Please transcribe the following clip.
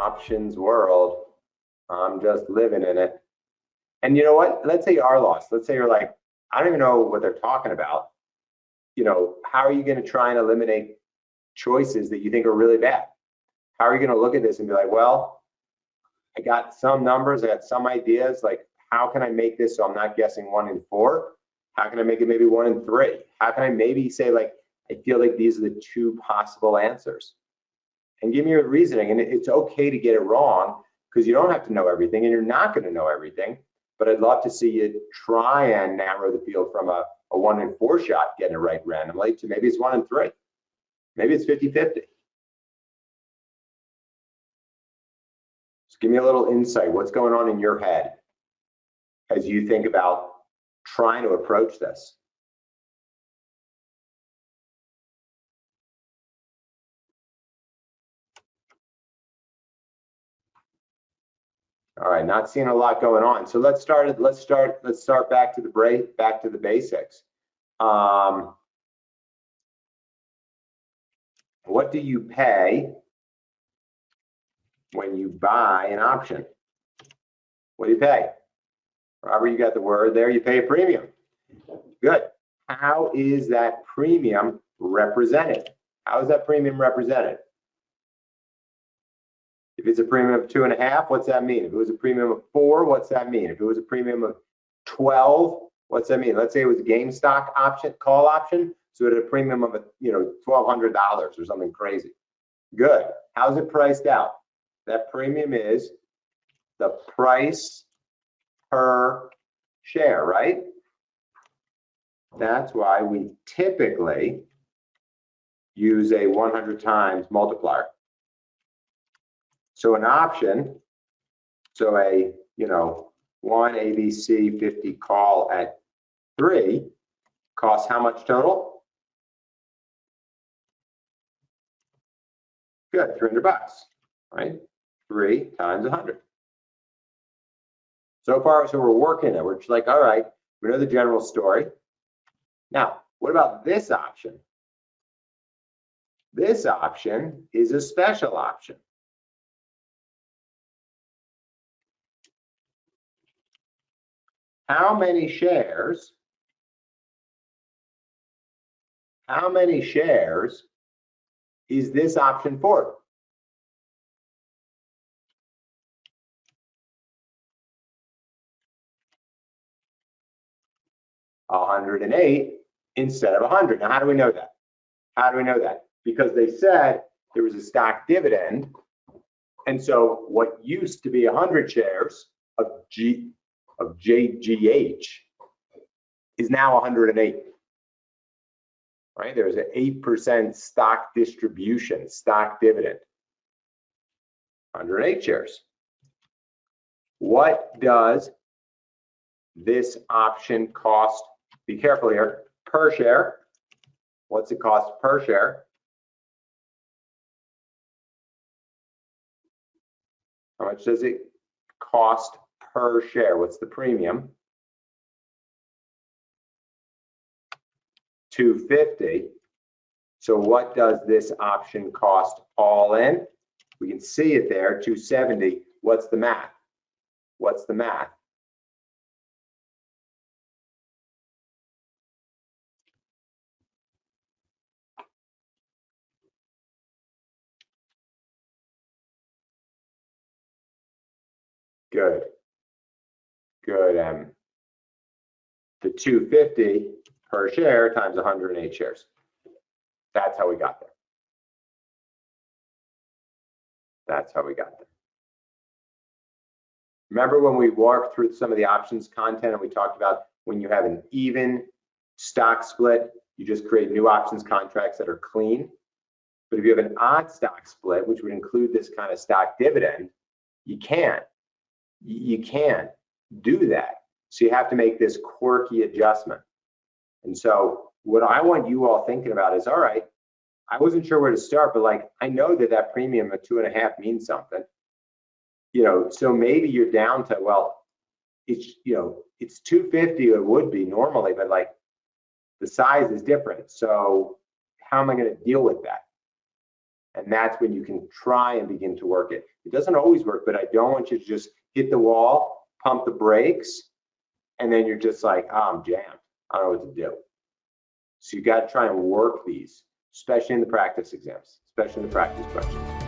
options world. I'm just living in it. And you know what? Let's say you are lost. Let's say you're like, I don't even know what they're talking about. You know, how are you going to try and eliminate choices that you think are really bad? How are you going to look at this and be like, well, I got some numbers, I got some ideas, like how can I make this so I'm not guessing 1 and 4? How can I make it maybe 1 and 3? How can I maybe say like, I feel like these are the 2 possible answers? And give me your reasoning. And it's okay to get it wrong because you don't have to know everything and you're not going to know everything. But I'd love to see you try and narrow the field from a 1 and 4 shot getting it right randomly to maybe it's 1 and 3. Maybe it's 50-50. Just give me a little insight. What's going on in your head as you think about trying to approach this? All right, not seeing a lot going on. So let's start back to the basics. What do you pay when you buy an option? What do you pay? Robert, you got the word there. You pay a premium. Good. How is that premium represented? How is that premium represented? If it's a premium of 2.5, what's that mean? If it was a premium of 4, what's that mean? If it was a premium of 12, what's that mean? Let's say it was a GameStop option, call option, so it had a premium of $1,200 or something crazy. Good. How's it priced out? That premium is the price per share, right? That's why we typically use a 100 times multiplier. So an option, so a 1 ABC 50 call at 3 costs how much total? Good, $300, right? 3 times 100. So far, so we're working it. We're just like, all right, we know the general story. Now, what about this option? This option is a special option. How many shares is this option for? $108 instead of 100. Now, how do we know that? How do we know that? Because they said there was a stock dividend, and so what used to be 100 shares of JGH is now 108. Right? There's an 8% stock distribution, stock dividend. 108 shares. What does this option cost? Be careful here. Per share. What's it cost per share? How much does it cost per share? What's the premium? $250. So what does this option cost all in? We can see it there, $270. What's the math? What's the math? Good. Good. The 250 per share times 108 shares. That's how we got there. That's how we got there. Remember when we walked through some of the options content and we talked about when you have an even stock split, you just create new options contracts that are clean. But if you have an odd stock split, which would include this kind of stock dividend, you can't do that. So you have to make this quirky adjustment. And so what I want you all thinking about is, all right, I wasn't sure where to start, but like, I know that that premium of 2.5 means something, so maybe you're down to, well, it's, it's 250, it would be normally, but like the size is different. So how am I going to deal with that? And that's when you can try and begin to work it. It doesn't always work, but I don't want you to just hit the wall, pump the brakes, and then you're just like, oh, I'm jammed. I don't know what to do. So you got to try and work these, especially in the practice exams, especially in the practice questions.